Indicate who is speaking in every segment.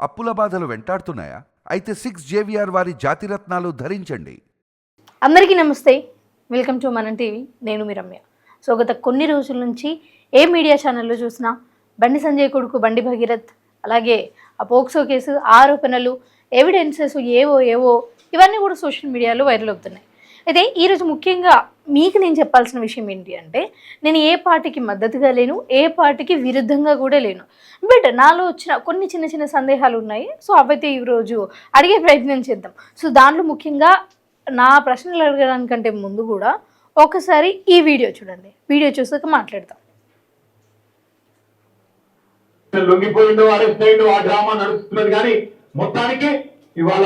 Speaker 1: అప్పుల బాధలు వెంటాడుతున్నాయా? అయితే 6 JVR వారి జాతిరత్నాలు ధరించండి.
Speaker 2: అందరికీ నమస్తే, వెల్కమ్ టు మనం టీవీ. నేను మీ రమ్య. సో గత కొన్ని రోజుల నుంచి ఏ మీడియా ఛానల్లో చూసినా బండి సంజయ్ కొడుకు బండి భగీరథ్, అలాగే ఆ పోక్సో కేసు ఆరోపణలు, ఎవిడెన్సెస్ ఏవో ఇవన్నీ కూడా సోషల్ మీడియాలో వైరల్ అవుతున్నాయి. అయితే ఈరోజు ముఖ్యంగా మీకు నేను చెప్పాల్సిన విషయం ఏంటి అంటే, నేను ఏ పార్టీకి మద్దతుగా లేను, ఏ పార్టీకి విరుద్ధంగా కూడా లేను. బట్ నాలో వచ్చిన కొన్ని చిన్న సందేహాలు ఉన్నాయి. సో అవైతే ఈరోజు అడిగే ప్రయత్నం చేద్దాం. సో దాంట్లో ముఖ్యంగా నా ప్రశ్నలు అడగడానికంటే ముందు కూడా ఒకసారి ఈ వీడియో చూడండి. వీడియో చూసాక మాట్లాడతాం.
Speaker 3: లొంగిపోయిందో అరెస్ట్ అయ్యిందో ఆ డ్రామా నడుస్తున్నది. కానీ మొత్తానికి ఇవాళ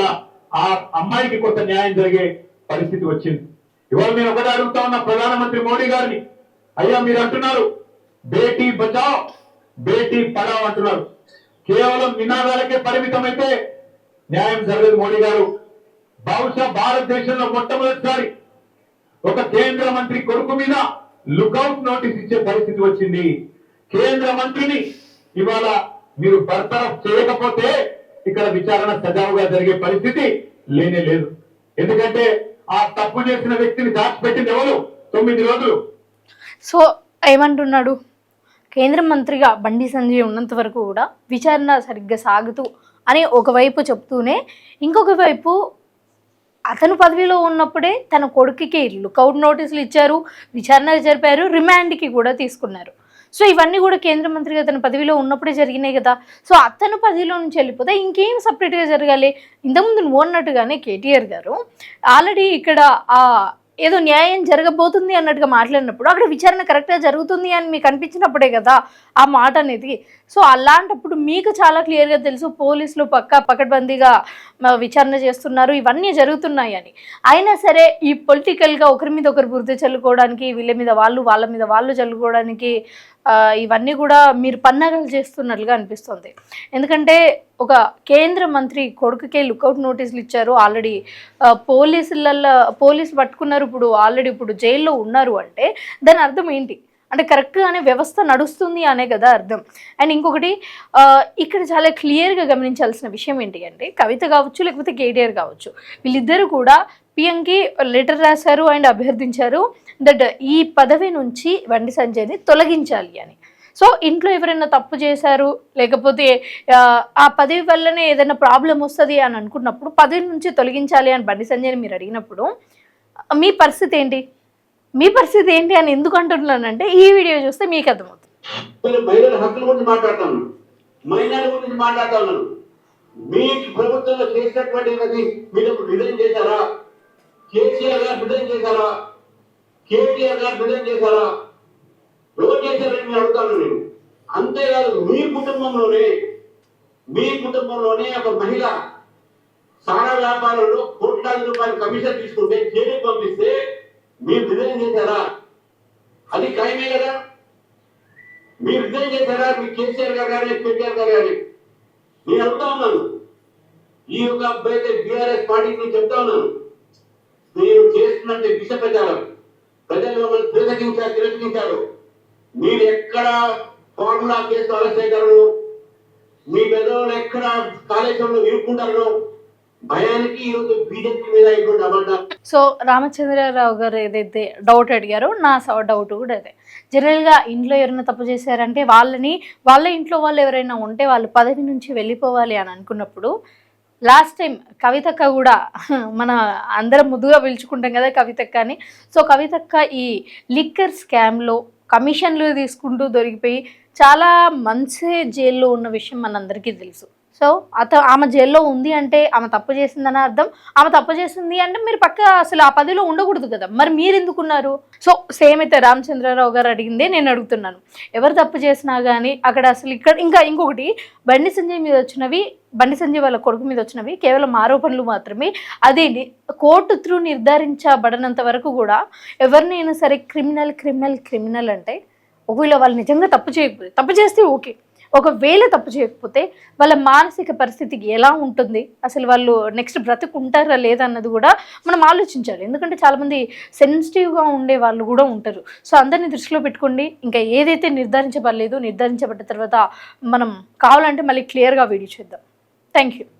Speaker 3: ఆ అమ్మాయికి కొంత న్యాయం జరిగే పరిస్థితి వచ్చింది. ఇవాళ నేను ఒకటి అడుగుతా ఉన్న ప్రధానమంత్రి మోడీ గారిని, అయ్యా మీరు అంటున్నారు బేటీ బచావ్ బేటీ పడావ్ అంటున్నారు. కేవలం నినాదాలకే పరిమితమైతే న్యాయం జరగదు. మోడీ గారు బహుశా భారతదేశంలో మొట్టమొదటిసారి ఒక కేంద్ర మంత్రి కొడుకు మీద లుకౌట్ నోటీస్ ఇచ్చే పరిస్థితి వచ్చింది. కేంద్ర మంత్రిని ఇవాళ మీరు బర్తరఫ్ చేయకపోతే ఇక్కడ విచారణ సజావుగా జరిగే పరిస్థితి లేనే లేదు. ఎందుకంటే ఆ తప్పు చేసిన వ్యక్తిని దాచిపెట్టింది ఎవరు? 9 రోజులు.
Speaker 2: సో ఏమంటున్నాడు? కేంద్ర మంత్రిగా బండి సంజయ్ ఉన్నంత వరకు కూడా విచారణ సరిగ్గా సాగుతూ అని ఒకవైపు చెప్తూనే, ఇంకొక వైపు అతను పదవిలో ఉన్నప్పుడే తన కొడుకుకి లుకౌట్ నోటీసులు ఇచ్చారు, విచారణ జరిపారు, రిమాండ్కి కూడా తీసుకున్నారు. సో ఇవన్నీ కూడా కేంద్ర మంత్రిగా తన పదవిలో ఉన్నప్పుడే జరిగినాయి కదా. సో అతను పదవిలో నుంచి వెళ్ళిపోతే ఇంకేం సపరేట్గా జరగాలి? ఇంతకుముందు నువ్వు అన్నట్టుగానే కేటీఆర్ గారు ఆల్రెడీ ఇక్కడ ఏదో న్యాయం జరగబోతుంది అన్నట్టుగా మాట్లాడినప్పుడు అక్కడ విచారణ కరెక్ట్గా జరుగుతుంది అని మీకు అనిపించినప్పుడే కదా ఆ మాట అనేది. సో అలాంటప్పుడు మీకు చాలా క్లియర్గా తెలుసు పోలీసులు పకడ్బందీగా విచారణ చేస్తున్నారు, ఇవన్నీ జరుగుతున్నాయి అని. అయినా సరే ఈ పొలిటికల్గా ఒకరి మీద ఒకరు బురద చల్లుకోవడానికి, వీళ్ళ మీద వాళ్ళు వాళ్ళ మీద వాళ్ళు చల్లుకోవడానికి ఇవన్నీ కూడా మీరు పన్నాగాలు చేస్తున్నట్లుగా అనిపిస్తుంది. ఎందుకంటే కేంద్ర మంత్రి కొడుకుకే లుకౌట్ నోటీసులు ఇచ్చారు, ఆల్రెడీ పోలీసులు పట్టుకున్నారు, ఇప్పుడు జైల్లో ఉన్నారు అంటే దాని అర్థం ఏంటి అంటే కరెక్ట్గానే వ్యవస్థ నడుస్తుంది అనే కదా అర్థం. అండ్ ఇంకొకటి ఇక్కడ చాలా క్లియర్గా గమనించాల్సిన విషయం ఏంటి అంటే, కవిత కావచ్చు లేకపోతే కేటీఆర్ కావచ్చు, వీళ్ళిద్దరూ కూడా పిఎంకి లెటర్ రాశారు అండ్ అభ్యర్థించారు దట్ ఈ పదవి నుంచి బండి సంజయ్ని తొలగించాలి అని. సో ఇంట్లో ఎవరైనా తప్పు చేశారు లేకపోతే ఆ పదవి వల్లనే ఏదైనా ప్రాబ్లం వస్తుంది అని అనుకున్నప్పుడు పదవి నుంచి తొలగించాలి అని బండి సంజయ్ని మీరు అడిగినప్పుడు మీ పరిస్థితి ఏంటి? మీ పరిస్థితి ఏంటి అని ఎందుకు అంటున్నానంటే ఈ వీడియో చూస్తే మీకు అర్థమవుతుంది.
Speaker 3: మహిళల హక్కుల గురించి మాట్లాడతాను, మైనార్టీ గురించి మాట్లాడతాను. మీ ప్రభుత్వంలో చేసినటువంటి మీరు రిజైన్ చేశారా? కేసీఆర్ గారు రిజైన్ చేశారా? కేటీఆర్ గారు రిజైన్ చేశారా? ఎవరు చేశారని నేను అడుగుతాను నేను. అంతేకాదు మీ కుటుంబంలోనే ఒక మహిళ సారా వ్యాపారంలో కోట్లాది రూపాయల కమిషన్ తీసుకుంటే జైలుకి పంపిస్తే మీరు రిజైన్ చేశారా? అది ఖాయమే కదా. మీరు రిజైన్ చేశారా? మీ కేసీఆర్ గారు కానీ కేటీఆర్ గారు కానీ నేను అడుగుతా ఉన్నాను. ఈ యొక్క అబ్బాయితే బీఆర్ఎస్ పార్టీకి నేను చెప్తా ఉన్నాను, మీరు చేస్తున్నట్టు విష ప్రచారం ప్రజలు మమ్మల్ని తిరస్కరించారు. మీరు ఎక్కడ ఫార్ములా కేసు అరెస్ట్ అవుతారు, మీ పెద్దలు ఎక్కడ కాళేశ్వరంలో ఇరుక్కుంటారు భయానికి ఈరోజు బీజేపీ మీద అయిపోయింది అబద్ధాలు.
Speaker 2: సో రామచంద్రరావు గారు ఏదైతే డౌట్ అడిగారో నా డౌట్ కూడా అదే. జనరల్గా ఇంట్లో ఎవరైనా తప్పు చేశారంటే వాళ్ళ ఇంట్లో వాళ్ళు ఎవరైనా ఉంటే వాళ్ళు పదవి నుంచి వెళ్ళిపోవాలి అని అనుకున్నప్పుడు లాస్ట్ టైం కవితక్క కూడా మన అందరం ముద్దుగా పిలుచుకుంటాం కదా కవితక్క అని. సో కవితక్క ఈ లిక్కర్ స్కామ్లో కమిషన్లు తీసుకుంటూ దొరికిపోయి చాలా మంత్స్ జైల్లో ఉన్న విషయం మనందరికీ తెలుసు. సో ఆమె జైల్లో ఉంది అంటే ఆమె తప్పు చేసిందని అర్థం. ఆమె తప్పు చేసింది అంటే మీరు అసలు ఆ పదవిలో ఉండకూడదు కదా, మరి మీరు ఎందుకున్నారు? సో సేమ్ అయితే రామచంద్రరావు గారు అడిగిందే నేను అడుగుతున్నాను. ఎవరు తప్పు చేసినా కానీ అక్కడ అసలు ఇంకొకటి బండి సంజయ్ వాళ్ళ కొడుకు మీద వచ్చినవి కేవలం ఆరోపణలు మాత్రమే. అదే కోర్టు త్రూ నిర్ధారించబడినంత వరకు కూడా ఎవరినైనా సరే క్రిమినల్ అంటే ఒకవేళ వాళ్ళు నిజంగా తప్పు చేస్తే ఓకే, ఒకవేళ తప్పు చేయకపోతే వాళ్ళ మానసిక పరిస్థితికి ఎలా ఉంటుంది, అసలు వాళ్ళు నెక్స్ట్ బ్రతుకుంటారా లేదా అన్నది కూడా మనం ఆలోచించాలి. ఎందుకంటే చాలామంది సెన్సిటివ్గా ఉండే వాళ్ళు కూడా ఉంటారు. సో అందరినీ దృష్టిలో పెట్టుకోండి. ఇంకా ఏదైతే నిర్ధారించబడలేదో నిర్ధారించబడ్డ తర్వాత మనం కావాలంటే మళ్ళీ క్లియర్గా వీడియో చేద్దాం. Thank you.